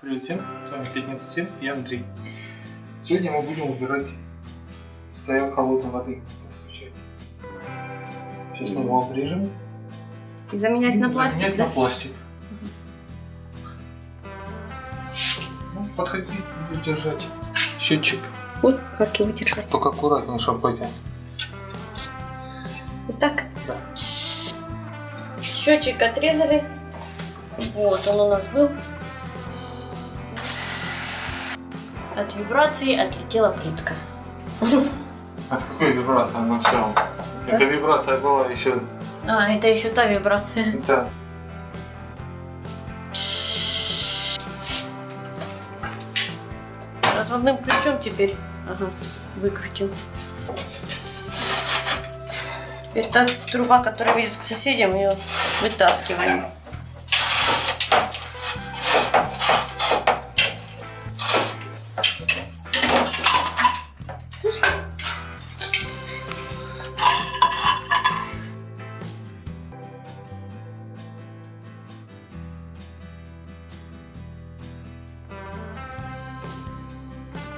Привет всем, с вами Пятница 7 и Андрей. Сегодня мы будем убирать стояк холодной воды. Сейчас мы его обрежем. И заменять на пластик, заменять да? на пластик. Ну, подходи, будешь держать счетчик. Вот как его держать. Только аккуратнее, чтобы это... Вот так? Да. Счетчик отрезали. Вот он у нас был. От вибрации отлетела плитка. От какой вибрации она все? Эта вибрация была еще... А, это еще та вибрация. Да. Разводным ключом теперь. Ага, выкрутил. Теперь та труба, которая ведет к соседям, ее вытаскиваем.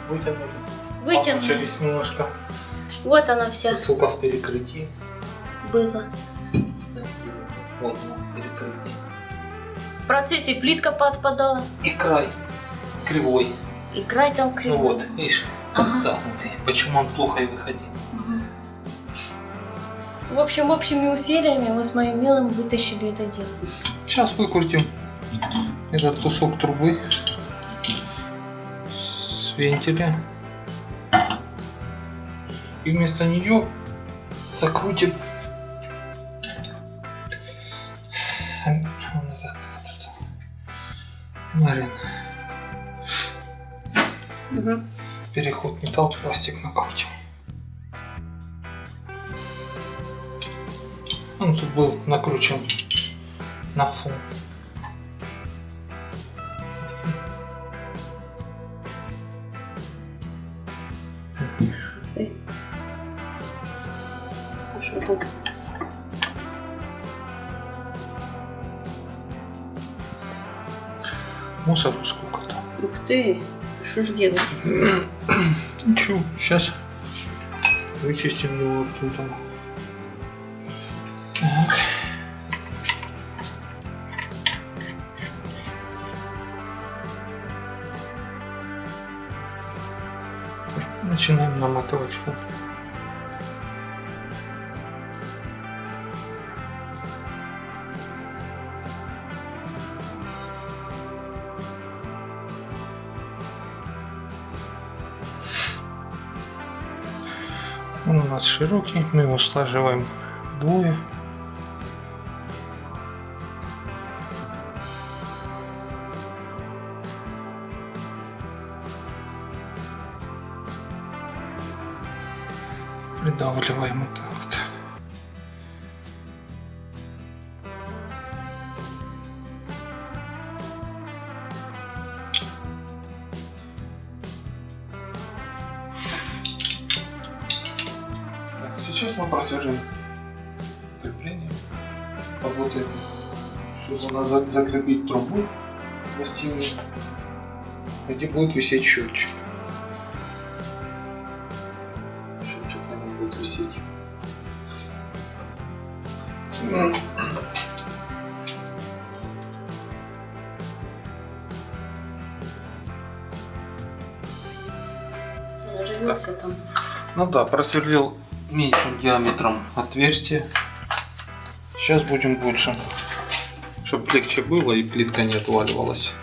Вытянули. Вытянули. Получились немножко. Вот она вся Отсылка в перекрытии. была. Вот она, перекрытие. В процессе плитка подпадала. И край кривой. И край там Ну кривой. вот, видишь, Ага. загнутый. Почему он плохо и выходил? В общем, общими усилиями мы с моим милым вытащили это дело. Сейчас выкрутим этот кусок трубы с вентиля. И вместо нее закрутим Марин. Угу. Переход металл-пластик накрутим. Он тут был накручен на фон. Что тут? Мусор сколько-то. Ух ты, что ж делать? Ничего, сейчас вычистим его оттуда. Так. Начинаем наматывать фон. Он у нас широкий, мы его слаживаем вдвое. Придавливаем это вот. Так, сейчас мы просверлим крепление. Работаем, чтобы у нас закрепить трубу на стене, где будет висеть счетчик. Счетчик на нем будет висеть. Наживился там. Ну да, просверлил меньшим диаметром отверстие. Сейчас будем больше, чтобы легче было и плитка не отваливалась.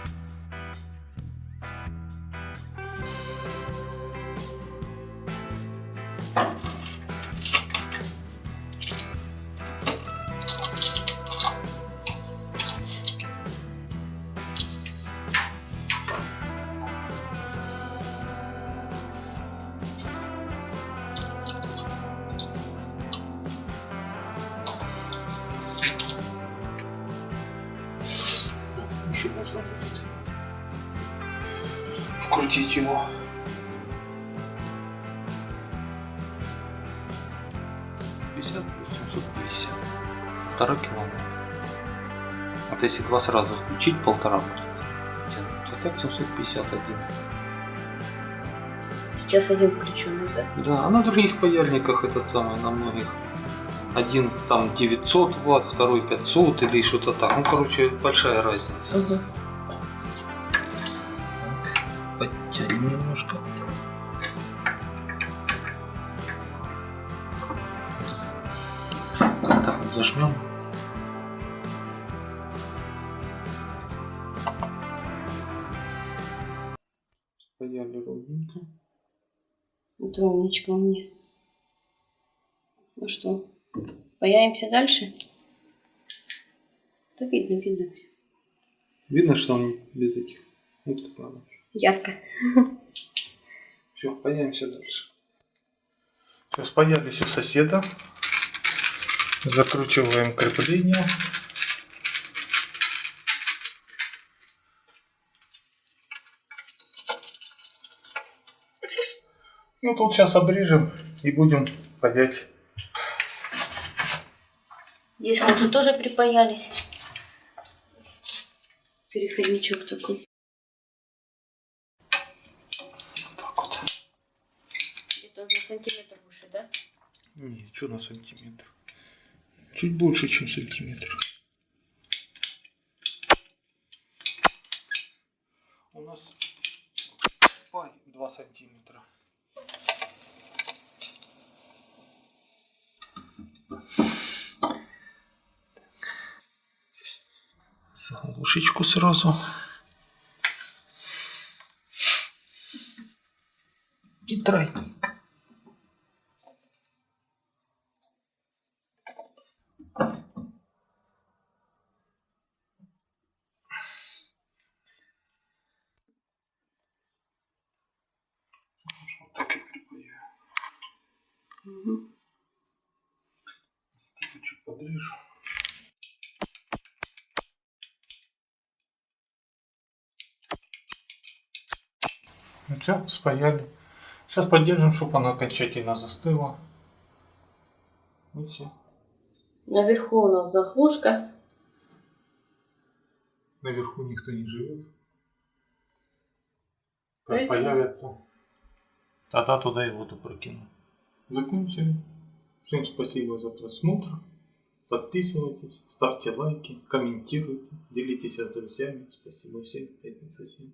Еще можно будет вкрутить его. плюс 750. 1,5 киловатта. Вот если два сразу включить, 1,5 будет тянуть. так 751. Сейчас один включенный, да? Да, а на других паяльниках этот самый, на многих. Один там 900 ватт, второй 500 или что-то так. Ну, короче, большая разница. Угу. Так, подтянем немножко. Так, вот зажмем. Паяли ровненько. Вот умничка у меня. Ну что, паяемся дальше? Да видно все. Видно, что он без этих уток надо. Ярко. Все, паяемся дальше. Все, спаялись у соседа. Закручиваем крепление. Ну тут сейчас обрежем и будем паять. Здесь мы уже тоже припаялись. Переходничок такой. Так вот. Где-то на сантиметр выше, да? Не, что на сантиметр? Чуть больше, чем сантиметр. У нас пай 2 сантиметра. Заглушечку сразу. И тройник. Вот так и припаяю. Угу. Чуть подрежу. Ну все, спаяли. Сейчас поддержим, чтобы она окончательно застыла. И все. Наверху у нас заглушка. Наверху никто не живет. Как Поэтому- появится, тогда туда и воду прокину. Закончили. Всем спасибо за просмотр. Подписывайтесь, ставьте лайки, комментируйте, делитесь с друзьями. Спасибо всем. Пятница 7.